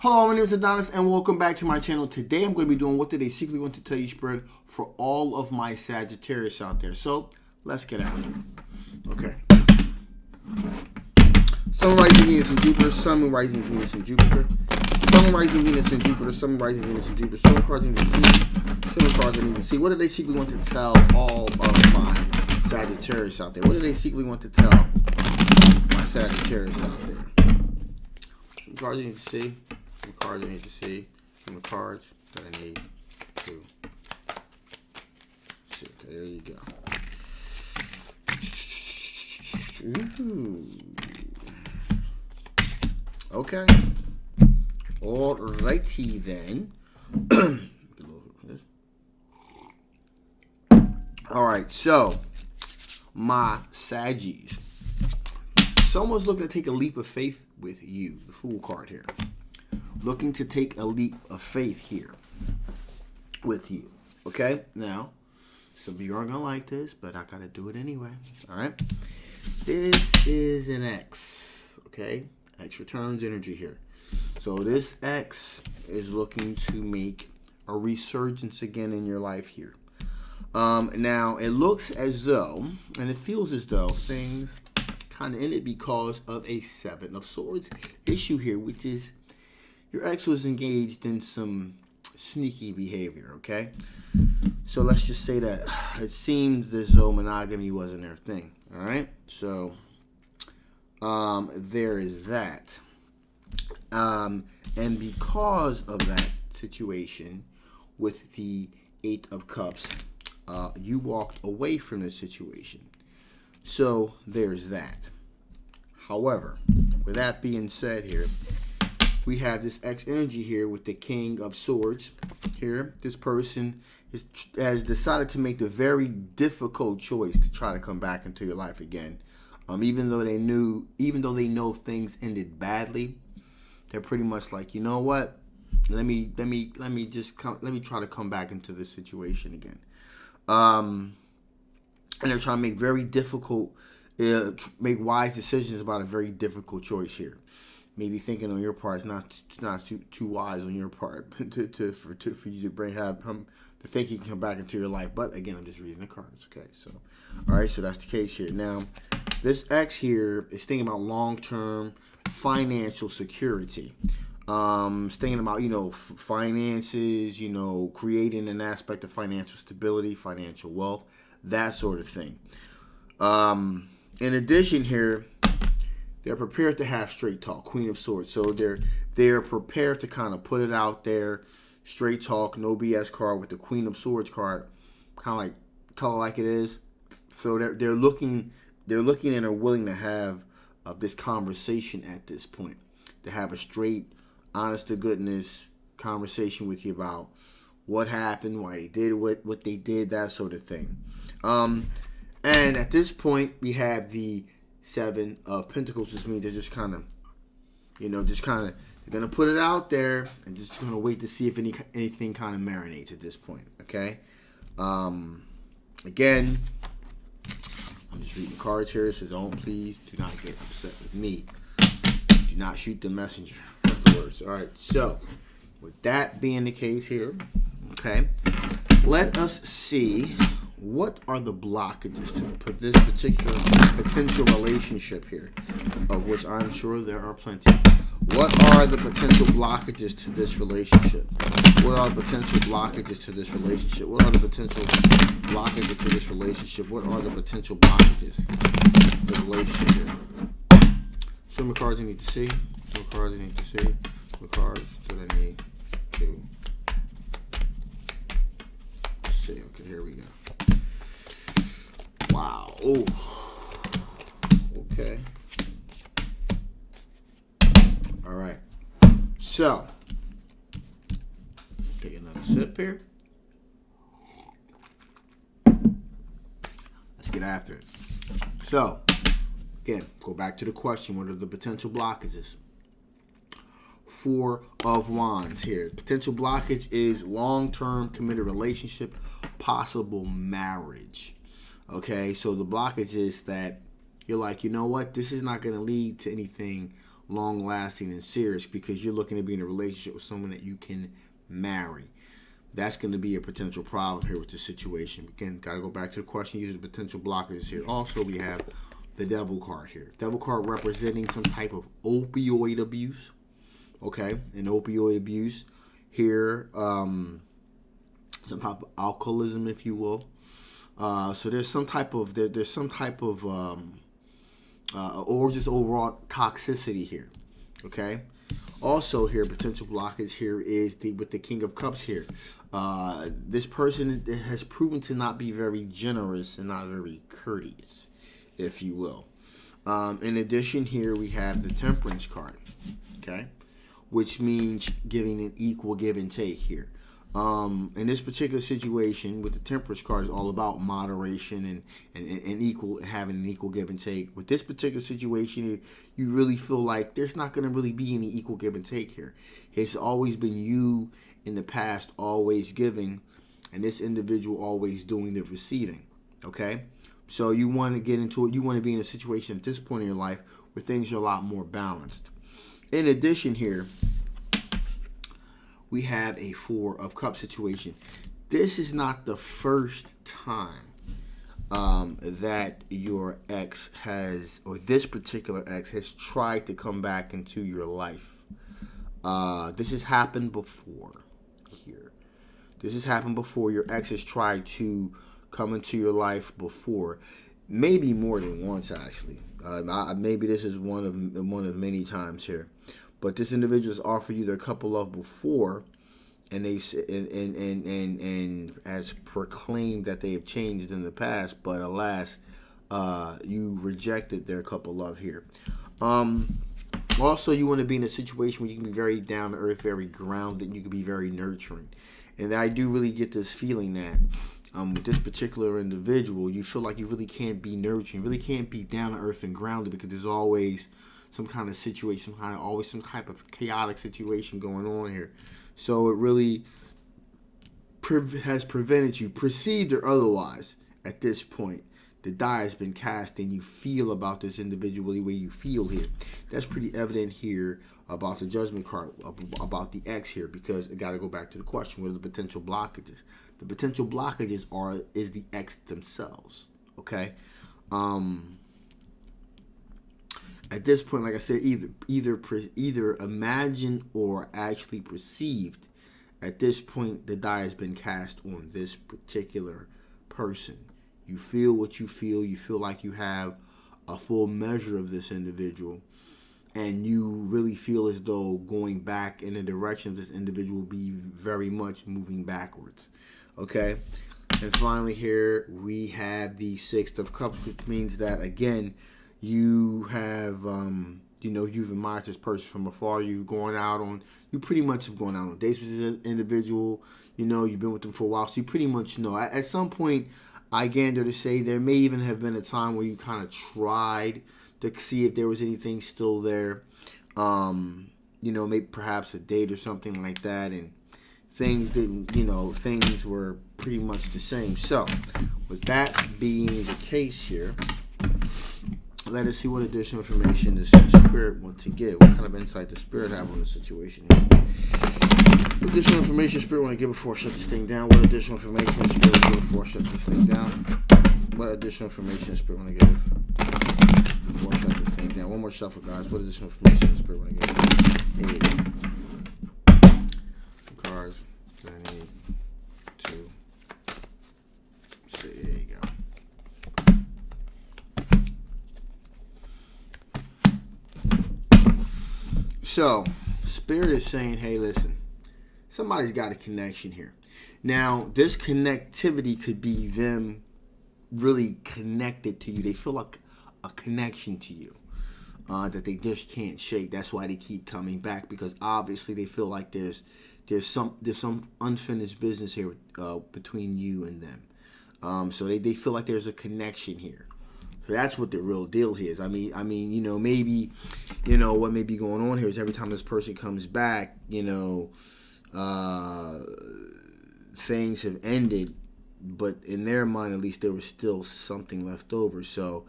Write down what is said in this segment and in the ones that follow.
Hello, my name is Adonis and welcome back to my channel. Today I'm going to be doing what did they secretly want to tell you spread for all of my Sagittarius out there. So let's get out. Okay. Sun, rising Venus and Jupiter. Sun, rising Venus and Jupiter. Sun, rising Venus and Jupiter. Sun, rising Venus and Jupiter. Sun cards I need to see. Sun cards I need to see. What do they secretly want to tell all of my Sagittarius out there? What do they secretly want to tell my Sagittarius out there? Some cards I need to see. Some cards I need to see. Some cards that I need to see. Okay, there you go. Ooh. Okay. Alrighty then. Alright, so my Saggies. Someone's looking to take a leap of faith with you. The Fool card here. Looking to take a leap of faith here with you. Okay? Now, some of you aren't going to like this, but I got to do it anyway. Alright? This is an X. Okay? X returns energy here. So this X is looking to make a resurgence again in your life here. Now, it looks as though, and it feels as though things kind of ended because of a Seven of Swords issue here, which is your ex was engaged in some sneaky behavior, okay? So let's just say that it seems as though monogamy wasn't their thing, all right? So there is that. And because of that situation with the Eight of Cups, you walked away from the situation. So there's that. However, with that being said here, we have this X energy here with the King of Swords here. This person has decided to make the very difficult choice to try to come back into your life again. Even though they know things ended badly, they're pretty much like, you know what? Let me try to come back into this situation again. And they're trying to make very difficult, make wise decisions about a very difficult choice here. Maybe thinking on your part is not too wise on your part for you to have him to think he can come back into your life. But again, I'm just reading the cards. Okay, so all right, so that's the case here. Now, this X here is thinking about long-term financial security. Thinking about, finances, creating an aspect of financial stability, financial wealth, that sort of thing. In addition here, they're prepared to have straight talk, Queen of Swords. So they're prepared to kind of put it out there, straight talk, no BS card with the Queen of Swords card, kind of like tell it like it is. So they're looking and are willing to have this conversation at this point, to have a straight, honest to goodness conversation with you about what happened, why they did what they did, that sort of thing. And at this point, we have the Seven of Pentacles, which means they're just kind of, they're going to put it out there and just going to wait to see if anything kind of marinates at this point, okay? Again, I'm just reading cards here, so please do not get upset with me. Do not shoot the messenger. Words. All right, so with that being the case here, okay, let us see what are the blockages to this particular potential relationship here, of which I'm sure there are plenty. What are the potential blockages to this relationship? What are the potential blockages to this relationship? What are the potential blockages to this relationship? What are the potential blockages to the relationship here? Some of the cards you need to see. Some cards I need to see. Some cards that I need to see. Okay, here we go. Wow. Oh. Okay. All right. So, take another sip here. Let's get after it. So, again, go back to the question. What are the potential blockages? Four of Wands here. Potential blockage is long-term committed relationship, possible marriage. Okay, so the blockage is that you're like, you know what? This is not going to lead to anything long lasting and serious, because you're looking to be in a relationship with someone that you can marry. That's going to be a potential problem here with the situation. Again, got to go back to the question, using potential blockers here. Also, we have the devil card here. Devil card representing some type of opioid abuse. Okay, an opioid abuse here. Some type of alcoholism, if you will. So there's some type of or just overall toxicity here. Okay. Also here, potential blockage here is with the King of Cups here. This person has proven to not be very generous and not very courteous, if you will. In addition, here we have the Temperance card. Okay, which means giving an equal give and take here. In this particular situation with the Temperance card is all about moderation and equal, having an equal give and take. With this particular situation, you really feel like there's not going to really be any equal give and take here. It's always been you in the past always giving, and this individual always doing the receiving. Okay, so you want to get into it. You want to be in a situation at this point in your life where things are a lot more balanced. In addition here, we have a Four of Cups situation. This is not the first time that your ex has, or this particular ex has tried to come back into your life. This has happened before here. This has happened before. Your ex has tried to come into your life before, maybe more than once actually. Maybe this is one of many times here. But this individual has offered you their couple love before, and they and has proclaimed that they have changed in the past. But alas, you rejected their couple love here. Also, you want to be in a situation where you can be very down to earth, very grounded. You can be very nurturing, and I do really get this feeling that with this particular individual, you feel like you really can't be nurturing, really can't be down to earth and grounded, because there's always some kind of situation, always some type of chaotic situation going on here. So it really has prevented you, perceived or otherwise, at this point. The die has been cast, and you feel about this individual the way you feel here. That's pretty evident here about the Judgment card, about the ex here, because I got to go back to the question: what are the potential blockages? The potential blockages is the ex themselves. Okay. At this point, like I said, either imagined or actually perceived. At this point, the die has been cast on this particular person. You feel what you feel. You feel like you have a full measure of this individual, and you really feel as though going back in the direction of this individual will be very much moving backwards. Okay? And finally here, we have the Six of Cups, which means that, again, you have, you've admired this person from afar. You pretty much have gone out on dates with this individual. You've been with them for a while, so you pretty much know. At some point, I gander to say there may even have been a time where you kind of tried to see if there was anything still there. Maybe perhaps a date or something like that, and things things were pretty much the same. So, with that being the case here, let us see what additional information the Spirit wants to give. What kind of insight the Spirit have on the situation here? What additional information Spirit want to give before I shut this thing down? What additional information Spirit want to give before I shut this thing down? What additional information Spirit want to give before I shut this thing down? One more shuffle, guys. What additional information Spirit want to give? 8 cards. I need 2. See, there you go. So, Spirit is saying, hey, listen, somebody's got a connection here. Now, this connectivity could be them really connected to you. They feel like a connection to you that they just can't shake. That's why they keep coming back, because obviously they feel like there's some unfinished business here between you and them. So they feel like there's a connection here. So that's what the real deal is. I mean, maybe, what may be going on here is every time this person comes back, things have ended, but in their mind, at least, there was still something left over. So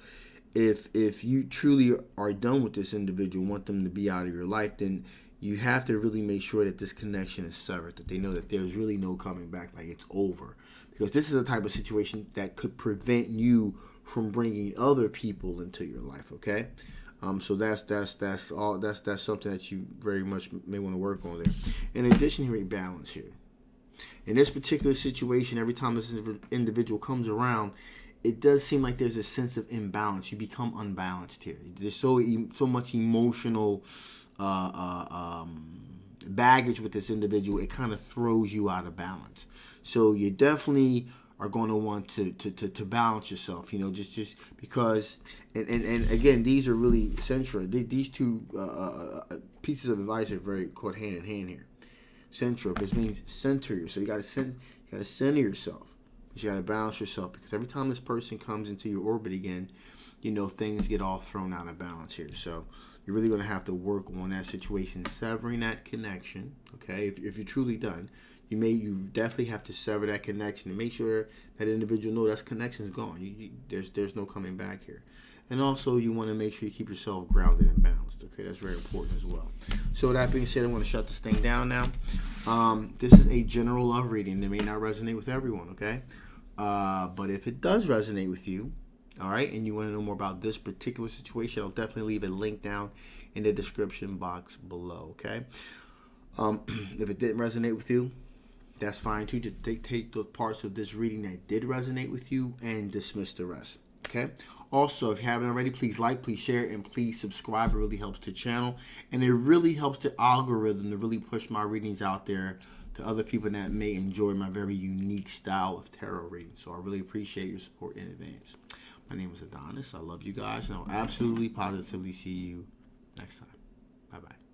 if you truly are done with this individual, want them to be out of your life, then you have to really make sure that this connection is severed, that they know that there's really no coming back, like it's over. Because this is a type of situation that could prevent you from bringing other people into your life, okay? So that's something that you very much may want to work on there. In addition, here, a balance here. In this particular situation, every time this individual comes around, it does seem like there's a sense of imbalance. You become unbalanced here. There's so much emotional baggage with this individual. It kind of throws you out of balance. So you definitely are going to want to balance yourself. Just because, and again, these are really central. These two pieces of advice are very caught hand in hand here. Central, which means center yourself. You got to center yourself. You got to balance yourself, because every time this person comes into your orbit again, things get all thrown out of balance here. So you're really going to have to work on that situation, severing that connection. Okay, if you're truly done, you definitely have to sever that connection and make sure that individual know that connection is gone. There's no coming back here. And also, you want to make sure you keep yourself grounded and balanced. Okay, that's very important as well. So that being said, I'm going to shut this thing down now. This is a general love reading. It may not resonate with everyone, okay? But if it does resonate with you, all right, and you want to know more about this particular situation, I'll definitely leave a link down in the description box below, okay? If it didn't resonate with you, that's fine too. Just take those parts of this reading that did resonate with you and dismiss the rest, okay? Also, if you haven't already, please like, please share, and please subscribe. It really helps the channel, and it really helps the algorithm to really push my readings out there to other people that may enjoy my very unique style of tarot reading. So I really appreciate your support in advance. My name is Adonis. I love you guys, and I'll absolutely, positively see you next time. Bye-bye.